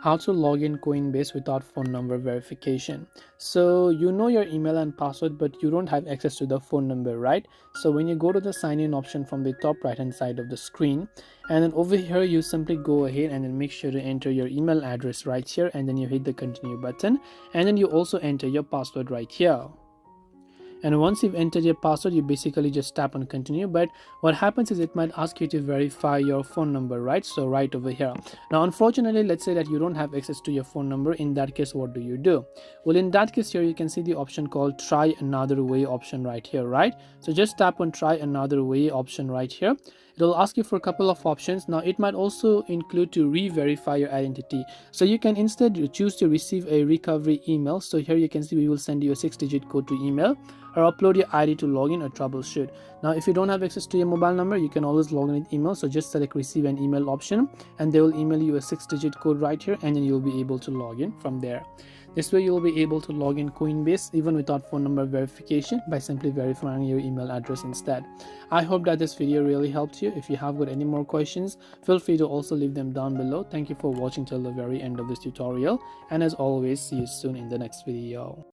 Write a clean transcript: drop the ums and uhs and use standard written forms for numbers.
How to log in Coinbase without phone number verification. So you know your email and password, but you don't have access to the phone number, right? So when you go to the sign in option from the top right hand side of the screen, and then over here you simply go ahead and then make sure to enter your email address right here, and then you hit the continue button, and then you also enter your password right here. And once you've entered your password, you basically just tap on continue. But what happens is it might ask you to verify your phone number, right? So right over here. Now unfortunately, let's say that you don't have access to your phone number. In that case, what do? Well, in that case here, you can see the option called try another way option right here, right? So just tap on try another way option right here. It'll ask you for a couple of options. Now it might also include to re-verify your identity, so you can instead choose to receive a recovery email. So here you can see we will send you a 6-digit code to email, or upload your ID to login or troubleshoot. Now if you don't have access to your mobile number, you can always log in with email. So just select receive an email option, and they will email you a 6-digit code right here, and then you'll be able to log in from there. This way you'll be able to log in Coinbase even without phone number verification by simply verifying your email address instead. I hope that this video really helped you. If you have got any more questions, feel free to also leave them down below. Thank you for watching till the very end of this tutorial, and as always, see you soon in the next video.